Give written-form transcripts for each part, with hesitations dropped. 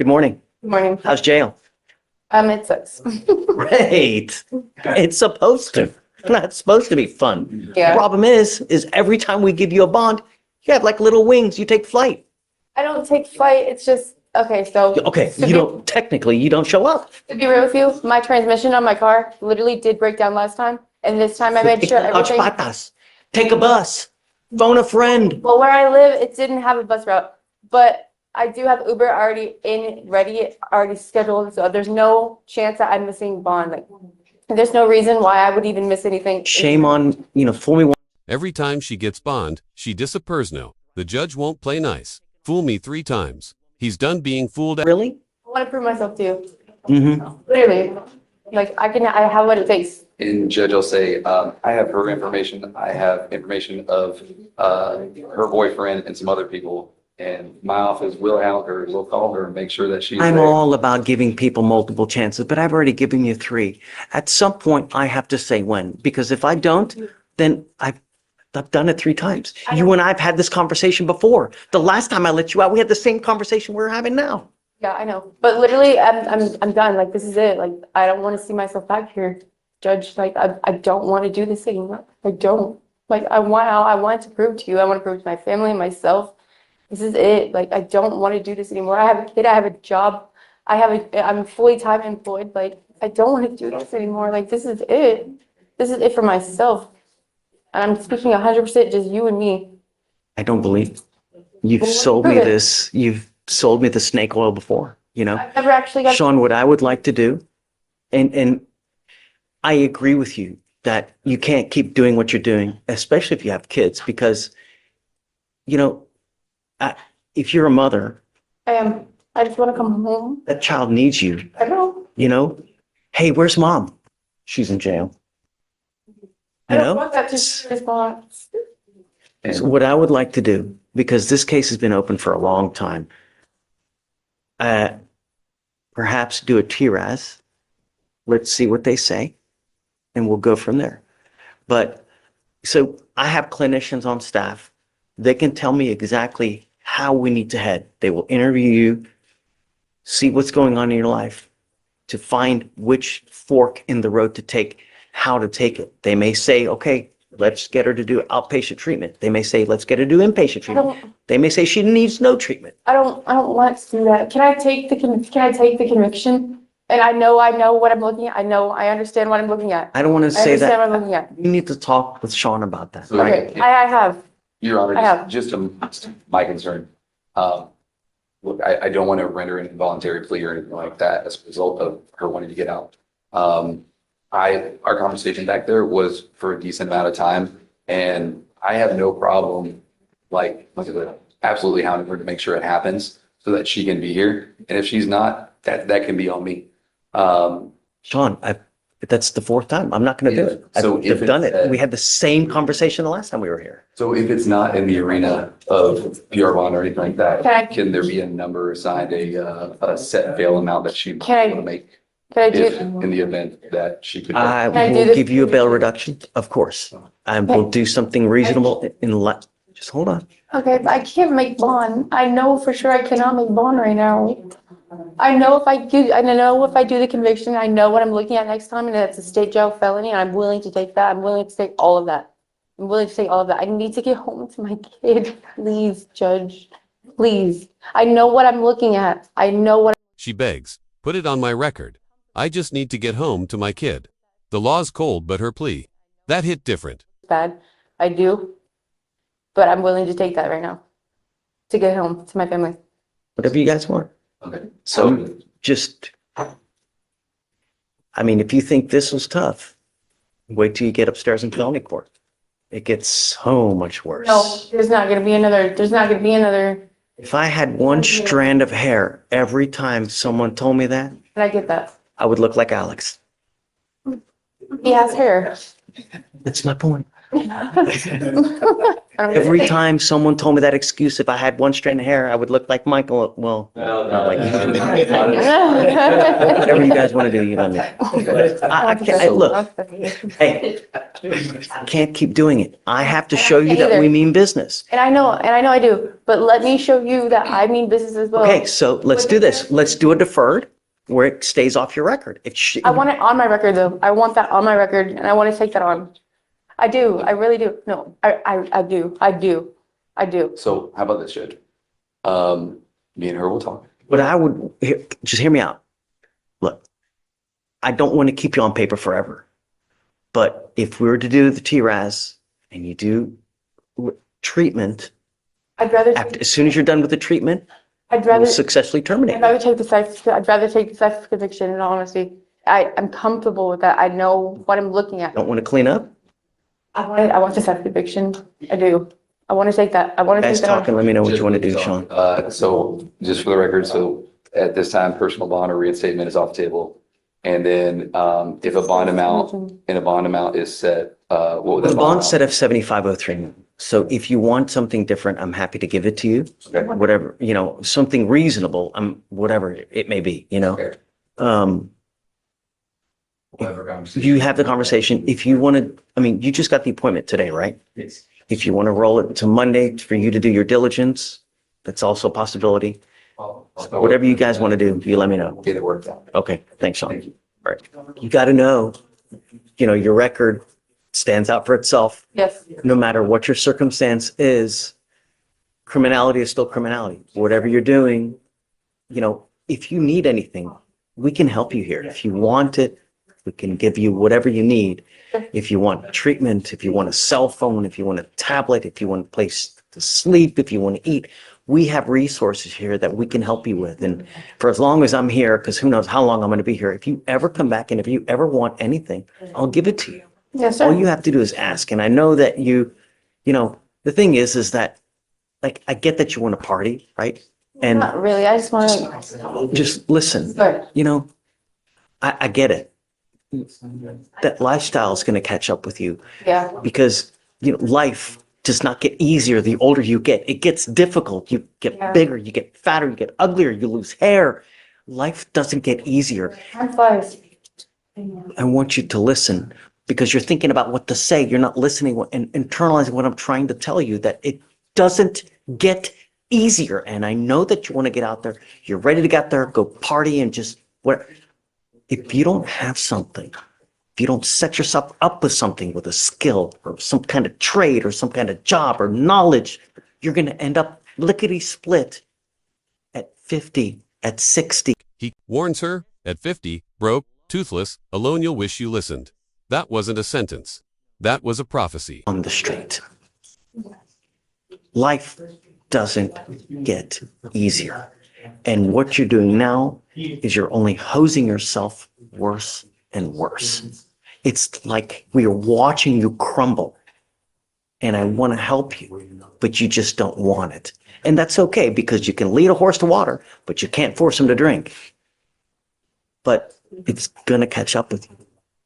Good morning. Good morning. How's jail? It sucks. Great. It's supposed to. Not supposed to be fun. Yeah. The problem is every time we give you a bond, you have like little wings. You take flight. I don't take flight. It's just, okay, so. Okay, you don't, technically, you don't show up. To be real with you, my transmission on my car literally did break down last time. And this time I made sure everything. Take a bus. Phone a friend. Well, where I live, it didn't have a bus route. But I do have Uber already ready, already scheduled. So there's no chance that I'm missing bond. Like, there's no reason why I would even miss anything. Shame on, fool me once. Every time she gets bond, she disappears now. The judge won't play nice. Fool me 3 times. He's done being fooled. Really? I want to prove myself to you. Mm-hmm. Literally. Like, I have what it takes. And judge will say, I have her information. I have information of her boyfriend and some other people. And my office will hound her, will call her and make sure that she's I'm there. all about giving people multiple chances, but I've already given you 3. At some point, I have to say when, because if I don't, then I've done it 3 times. You and I've had this conversation before. The last time I let you out, we had the same conversation we're having now. Yeah, I know. But literally, I'm done. Like, this is it. Like, I don't want to see myself back here, Judge. Like, I don't want to do this anymore. I don't. Like, I want to prove to you. I want to prove to my family and myself. This is it. Like, I don't want to do this anymore. I have a kid. I have a job. I'm fully time employed. Like, I don't want to do this anymore. Like, this is it. This is it for myself. And I'm speaking 100% just you and me. I don't believe you've sold me this. You've sold me the snake oil before, I've never actually got. Sean, what I would like to do, and I agree with you that you can't keep doing what you're doing, especially if you have kids, because, if you're a mother, I am. I just want to come home. that child needs you, I know. Hey, where's mom? She's in jail. I don't want that to response. So what I would like to do, because this case has been open for a long time, perhaps do a TRAS. Let's see what they say, and we'll go from there. But so I have clinicians on staff. They can tell me exactly how we need to head. They will interview you, see what's going on in your life, to find which fork in the road to take, how to take it. They may say, okay, let's get her to do outpatient treatment. They may say, let's get her to do inpatient treatment. They may say she needs no treatment. I don't want to do that. Can I take the conviction? And I know what I'm looking at. I understand what I'm looking at. I don't want to say understand that. what I'm looking at. You need to talk with Sean about that. So, Okay, I have. Your Honor, I have. just my concern. Look, I don't want to render an involuntary plea or anything like that as a result of her wanting to get out. Our conversation back there was for a decent amount of time, and I have no problem, like I said, absolutely hounding her to make sure it happens so that she can be here. And if she's not, that can be on me. Sean, that's the 4th time. I'm not going to do it. So I've done it. We had the same conversation the last time we were here. So if it's not in the arena of PR bond or anything like that, Okay. can there be a number assigned, a set bail amount that she Can I- want to make? Can I If do? in the event that she could. I Can I do will this? give you a bail reduction, of course. I will do something reasonable just hold on. Okay, but I can't make bond. I know for sure I cannot make bond right now. I know if I do the conviction, I know what I'm looking at next time, and that's a state jail felony, and I'm willing to take that. I'm willing to take all of that. I'm willing to take all of that. I need to get home to my kid. Please, Judge. Please. I know what I'm looking at. I know what. She begs, put it on my record. I just need to get home to my kid. The law's cold, but her plea, that hit different. Bad. I do. But I'm willing to take that right now to get home to my family. Whatever you guys want. Okay, So so just, if you think this was tough, wait till you get upstairs in felony court. It gets so much worse. No, there's not gonna be another. If I had one strand of hair every time someone told me that, And I get that. I would look like Alex. He has hair. That's my point. Every time someone told me that excuse, if I had one strand of hair, I would look like Michael. Well, not like whatever you guys want to do, you know me. I can't, look, hey, I can't keep doing it. I have to show you that we mean business. And I know I do, but let me show you that I mean business as well. Okay, so let's do this. Let's do a deferred where it stays off your record. I want it on my record though. I want that on my record and I want to take that on. I do. I really do. No, I do. I do. I do. So how about this, Judge? Me and her will talk. But I would, just hear me out. Look, I don't want to keep you on paper forever. But if we were to do the TRAS and you do treatment, I'd rather, as soon as you're done with the treatment, I'd rather, we'll successfully terminate. I'd rather take the sex, I'd rather take the sex conviction in all honesty. I'm comfortable with that. I know what I'm looking at. Don't want to clean up? I want the sex conviction. I do. I want to take that. I want to Guys take that talking, on. let me know what you want to do, Sean. So just for the record, so at this time, personal bond or reinstatement is off the table. And then, if a bond amount is set, what would The that bond amount? set of 7503. So if you want something different, I'm happy to give it to you. Okay. Whatever, something reasonable, whatever it may be, Okay. We'll have our conversation. You have the conversation. If you want to, you just got the appointment today, right? Yes. If you want to roll it to Monday for you to do your diligence, that's also a possibility. Whatever you guys want to do, you let me know. Get it worked out. Okay, thanks, Sean. Thank you. All right. You got to know, your record stands out for itself. Yes. No matter what your circumstance is, criminality is still criminality. Whatever you're doing, if you need anything, we can help you here. If you want it, we can give you whatever you need. If you want treatment, if you want a cell phone, if you want a tablet, if you want a place to sleep, if you want to eat, we have resources here that we can help you with. And for as long as I'm here, because who knows how long I'm going to be here, if you ever come back and if you ever want anything, I'll give it to you. Yes, All sir. you have to do is ask. And I know that the thing is that, like, I get that you want to party, right? And Not really. I just want to. just listen, Sorry. I get it. That lifestyle is going to catch up with you Yeah. because, life does not get easier the older you get. It gets difficult. You get Yeah. bigger, you get fatter, you get uglier, you lose hair. Life doesn't get easier. Time flies. I want you to listen because you're thinking about what to say. You're not listening and internalizing what I'm trying to tell you, that it doesn't get easier. And I know that you want to get out there. You're ready to get there, go party and just where. If you don't have something, if you don't set yourself up with something, with a skill or some kind of trade or some kind of job or knowledge, you're going to end up lickety split at 50, at 60. He warns her, at 50, broke, toothless, alone you'll wish you listened. That wasn't a sentence. That was a prophecy. On the street. Life doesn't get easier. And what you're doing now is you're only hosing yourself worse and worse. It's like we are watching you crumble. And I want to help you, but you just don't want it. And that's okay because you can lead a horse to water, but you can't force him to drink. But it's going to catch up with you.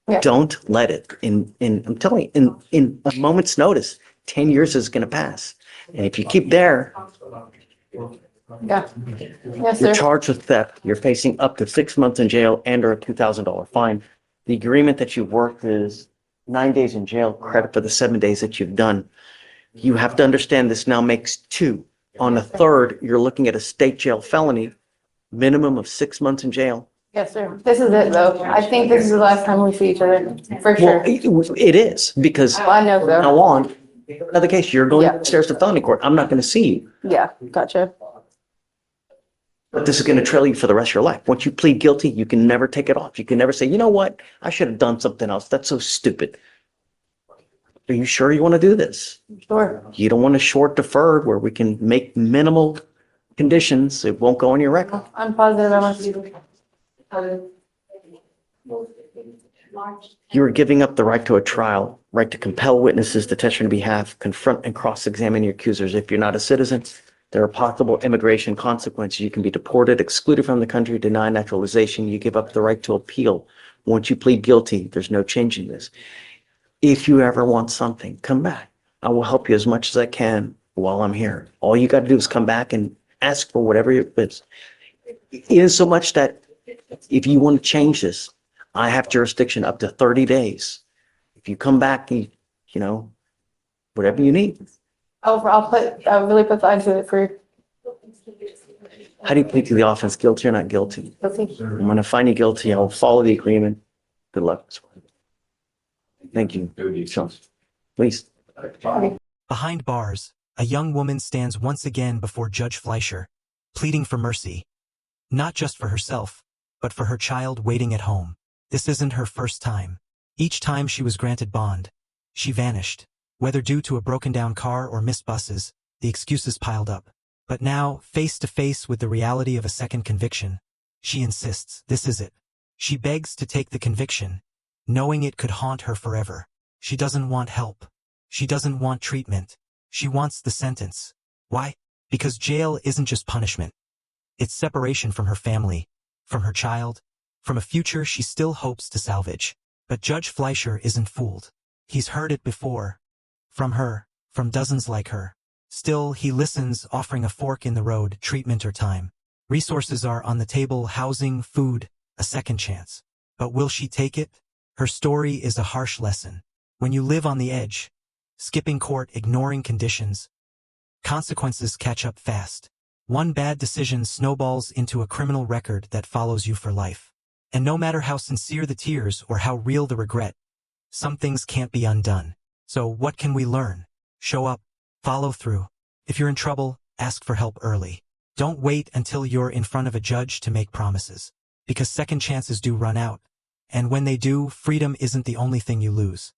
Yeah. Don't let it. I'm telling you, in a moment's notice, 10 years is going to pass. And if you keep there, Yeah. Yes, you're sir. charged with theft. You're facing up to 6 months in jail and or a $2,000 fine. The agreement that you've worked is 9 days in jail, credit for the 7 days that you've done. You have to understand this now makes 2. On a third, you're looking at a state jail felony, minimum of 6 months in jail. Yes, sir. This is it though. I think this is the last time we see each other, for Well, sure. it is because Oh, I know, from sir. now on, another case, you're going Yeah. upstairs to felony court. I'm not going to see you. Yeah, gotcha. But this is going to trail you for the rest of your life. Once you plead guilty, you can never take it off. You can never say, you know what? I should have done something else. That's so stupid. Are you sure you want to do this? Sure. You don't want a short deferred where we can make minimal conditions. It won't go on your record. I'm positive I want to do You are giving up the right to a trial, right to compel witnesses to testify on your behalf, confront and cross-examine your accusers. If you're not a citizen, there are possible immigration consequences. You can be deported, excluded from the country, denied naturalization. You give up the right to appeal. Once you plead guilty, there's no changing this. if you ever want something, come back. I will help you as much as I can while I'm here. All you got to do is come back and ask for whatever it is. In so much that if you want to change this, I have jurisdiction up to 30 days. If you come back, you know, whatever you need. I'll really put thought into it for How do you plead to the offense? Guilty or not guilty? guilty. I'm going to find you guilty. I'll follow the agreement. Good luck. Thank you. Sean, please. Behind bars, a young woman stands once again before Judge Fleischer, pleading for mercy. Not just for herself, but for her child waiting at home. This isn't her first time. Each time she was granted bond, she vanished. Whether due to a broken-down car or missed buses, the excuses piled up. But now, face to face with the reality of a second conviction, she insists this is it. She begs to take the conviction, knowing it could haunt her forever. She doesn't want help. She doesn't want treatment. She wants the sentence. Why? Because jail isn't just punishment. It's separation from her family, from her child, from a future she still hopes to salvage. But Judge Fleischer isn't fooled. He's heard it before. From her, from dozens like her. Still, he listens, offering a fork in the road, treatment or time. Resources are on the table, housing, food, a second chance. But will she take it? Her story is a harsh lesson. When you live on the edge, skipping court, ignoring conditions, consequences catch up fast. One bad decision snowballs into a criminal record that follows you for life. And no matter how sincere the tears or how real the regret, some things can't be undone. So what can we learn? Show up, follow through. If you're in trouble, ask for help early. Don't wait until you're in front of a judge to make promises. Because second chances do run out. And when they do, freedom isn't the only thing you lose.